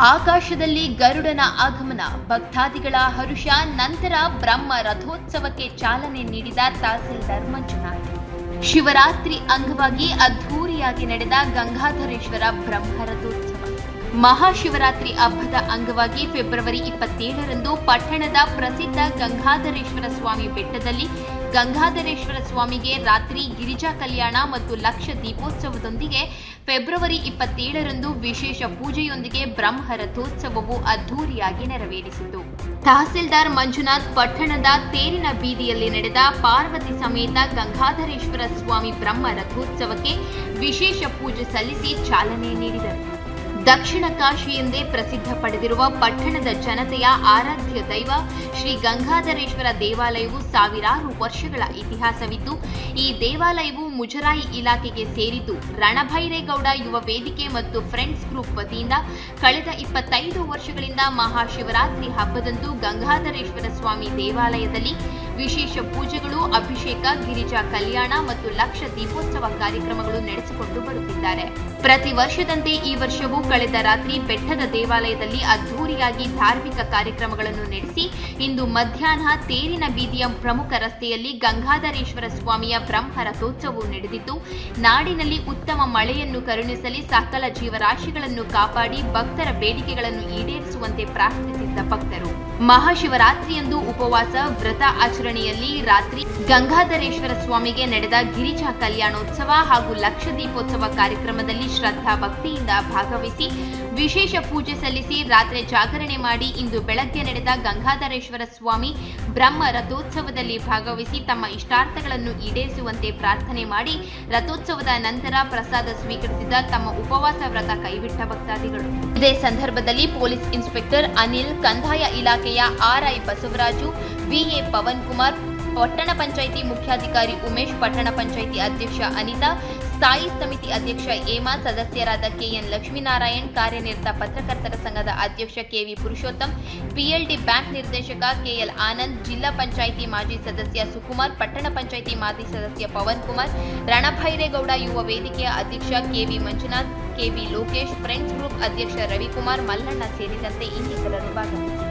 ಆಕಾಶದಲ್ಲಿ ಗರುಡನ ಆಗಮನ, ಭಕ್ತಾದಿಗಳ ಹರುಷ. ನಂತರ ಬ್ರಹ್ಮ ರಥೋತ್ಸವಕ್ಕೆ ಚಾಲನೆ ನೀಡಿದ ತಹಸೀಲ್ದಾರ್ ಮಂಜುನಾಥ್. ಶಿವರಾತ್ರಿ ಅಂಗವಾಗಿ ಅದ್ಧೂರಿಯಾಗಿ ನಡೆದ ಗಂಗಾಧರೇಶ್ವರ ಬ್ರಹ್ಮ ರಥೋತ್ಸವ. ಮಹಾಶಿವರಾತ್ರಿ ಹಬ್ಬದ ಅಂಗವಾಗಿ ಫೆಬ್ರವರಿ 27ರಂದು ಪಟ್ಟಣದ ಪ್ರಸಿದ್ಧ ಗಂಗಾಧರೇಶ್ವರ ಸ್ವಾಮಿ ಬೆಟ್ಟದಲ್ಲಿ ಗಂಗಾಧರೇಶ್ವರ ಸ್ವಾಮಿಗೆ ರಾತ್ರಿ ಗಿರಿಜಾ ಕಲ್ಯಾಣ ಮತ್ತು ಲಕ್ಷ ದೀಪೋತ್ಸವದೊಂದಿಗೆ ಫೆಬ್ರವರಿ 27ರಂದು ವಿಶೇಷ ಪೂಜೆಯೊಂದಿಗೆ ಬ್ರಹ್ಮ ರಥೋತ್ಸವವು ಅದ್ಧೂರಿಯಾಗಿ ನೆರವೇರಿಸಿತು. ತಹಸೀಲ್ದಾರ್ ಮಂಜುನಾಥ್ ಪಟ್ಟಣದ ತೇರಿನ ಬೀದಿಯಲ್ಲಿ ನಡೆದ ಪಾರ್ವತಿ ಸಮೇತ ಗಂಗಾಧರೇಶ್ವರ ಸ್ವಾಮಿ ಬ್ರಹ್ಮ ರಥೋತ್ಸವಕ್ಕೆ ವಿಶೇಷ ಪೂಜೆ ಸಲ್ಲಿಸಿ ಚಾಲನೆ ನೀಡಿದರು. ದಕ್ಷಿಣ ಕಾಶಿ ಎಂದೇ ಪ್ರಸಿದ್ಧ ಪಡೆದಿರುವ ಪಟ್ಟಣದ ಜನತೆಯ ಆರಾಧ್ಯ ದೈವ ಶ್ರೀ ಗಂಗಾಧರೇಶ್ವರ ದೇವಾಲಯವು ಸಾವಿರಾರು ವರ್ಷಗಳ ಇತಿಹಾಸವಿದ್ದು, ಈ ದೇವಾಲಯವು ಮುಜರಾಯಿ ಇಲಾಖೆಗೆ ಸೇರಿದ್ದು, ರಣಭೈರೇಗೌಡ ಯುವ ವೇದಿಕೆ ಮತ್ತು ಫ್ರೆಂಡ್ಸ್ ಗ್ರೂಪ್ ವತಿಯಿಂದ ಕಳೆದ 25 ವರ್ಷಗಳಿಂದ ಮಹಾಶಿವರಾತ್ರಿ ಹಬ್ಬದಂದು ಗಂಗಾಧರೇಶ್ವರ ಸ್ವಾಮಿ ದೇವಾಲಯದಲ್ಲಿ ವಿಶೇಷ ಪೂಜೆಗಳು, ಅಭಿಷೇಕ, ಗಿರಿಜಾ ಕಲ್ಯಾಣ ಮತ್ತು ಲಕ್ಷ ದೀಪೋತ್ಸವ ಕಾರ್ಯಕ್ರಮಗಳು ನಡೆಸಿಕೊಂಡು ಬರುತ್ತಿದ್ದಾರೆ. ಪ್ರತಿ ವರ್ಷದಂತೆ ಈ ವರ್ಷವೂ ಕಳೆದ ರಾತ್ರಿ ಬೆಟ್ಟದ ದೇವಾಲಯದಲ್ಲಿ ಅದ್ಧೂರಿಯಾಗಿ ಧಾರ್ಮಿಕ ಕಾರ್ಯಕ್ರಮಗಳನ್ನು ನಡೆಸಿ ಇಂದು ಮಧ್ಯಾಹ್ನ ತೇರಿನ ಬೀದಿಯ ಪ್ರಮುಖ ರಸ್ತೆಯಲ್ಲಿ ಗಂಗಾಧರೇಶ್ವರ ಸ್ವಾಮಿಯ ಬ್ರಹ್ಮ ರಥೋತ್ಸವವು ನಡೆದಿದ್ದು, ನಾಡಿನಲ್ಲಿ ಉತ್ತಮ ಮಳೆಯನ್ನು ಕರುಣಿಸಲಿ, ಸಕಲ ಜೀವರಾಶಿಗಳನ್ನು ಕಾಪಾಡಿ ಭಕ್ತರ ಬೇಡಿಕೆಗಳನ್ನು ಈಡೇರಿಸುವಂತೆ ಪ್ರಾರ್ಥಿಸಿದ್ದ ಭಕ್ತರು ಮಹಾಶಿವರಾತ್ರಿಯಂದು ಉಪವಾಸ ವ್ರತ ಆಚರಣೆಯಲ್ಲಿ ರಾತ್ರಿ ಗಂಗಾಧರೇಶ್ವರ ಸ್ವಾಮಿಗೆ ನಡೆದ ಗಿರಿಜಾ ಕಲ್ಯಾಣೋತ್ಸವ ಹಾಗೂ ಲಕ್ಷ ದೀಪೋತ್ಸವ ಕಾರ್ಯಕ್ರಮದಲ್ಲಿ ಶ್ರದ್ಧಾ ಭಕ್ತಿಯಿಂದ ಭಾಗವಹಿಸಿ ವಿಶೇಷ ಪೂಜೆ ಸಲ್ಲಿಸಿ ರಾತ್ರಿ ಜಾಗರಣೆ ಮಾಡಿ ಇಂದು ಬೆಳಗ್ಗೆ ನಡೆದ ಗಂಗಾಧರೇಶ್ವರ ಸ್ವಾಮಿ ಬ್ರಹ್ಮ ರಥೋತ್ಸವದಲ್ಲಿ ಭಾಗವಹಿಸಿ ತಮ್ಮ ಇಷ್ಟಾರ್ಥಗಳನ್ನು ಈಡೇರಿಸುವಂತೆ ಪ್ರಾರ್ಥನೆ ಮಾಡಿ ರಥೋತ್ಸವದ ನಂತರ ಪ್ರಸಾದ ಸ್ವೀಕರಿಸಿದ ತಮ್ಮ ಉಪವಾಸ ವ್ರತ ಕೈಬಿಟ್ಟ ಭಕ್ತಾದಿಗಳು. ಇದೇ ಸಂದರ್ಭದಲ್ಲಿ ಪೊಲೀಸ್ ಇನ್ಸ್ಪೆಕ್ಟರ್ ಅನಿಲ್, ಕಂದಾಯ ಇಲಾಖೆಯ ಆರ್ಐ ಬಸವರಾಜು, ವಿಎ ಪವನ್ ಕುಮಾರ್, ಪಟ್ಟಣ ಪಂಚಾಯಿತಿ ಮುಖ್ಯಾಧಿಕಾರಿ ಉಮೇಶ್, ಪಟ್ಟಣ ಪಂಚಾಯಿತಿ ಅಧ್ಯಕ್ಷ ಅನಿತಾ, ಸ್ಥಾಯಿ ಸಮಿತಿ ಅಧ್ಯಕ್ಷ ಹೇಮಾ, ಸದಸ್ಯರಾದ ಕೆಎನ್ ಲಕ್ಷ್ಮೀನಾರಾಯಣ್, ಕಾರ್ಯನಿರತ ಪತ್ರಕರ್ತರ ಸಂಘದ ಅಧ್ಯಕ್ಷ ಕೆವಿ ಪುರುಷೋತ್ತಮ್, ಪಿಎಲ್ಡಿ ಬ್ಯಾಂಕ್ ನಿರ್ದೇಶಕ ಕೆಎಲ್ ಆನಂದ್, ಜಿಲ್ಲಾ ಪಂಚಾಯಿತಿ ಮಾಜಿ ಸದಸ್ಯ ಸುಕುಮಾರ್, ಪಟ್ಟಣ ಪಂಚಾಯಿತಿ ಮಾಜಿ ಸದಸ್ಯ ಪವನ್ ಕುಮಾರ್, ರಣಭೈರೇಗೌಡ ಯುವ ವೇದಿಕೆಯ ಅಧ್ಯಕ್ಷ KV Manjunath, KV Lokesh, friends group ಅಧ್ಯಕ್ಷ ರವಿಕುಮಾರ್, ಮಲ್ಲಣ್ಣ ಸೇರಿದಂತೆ ಇನ್ನಿತರರು ಭಾಗವಹಿಸಿದ್ದರು.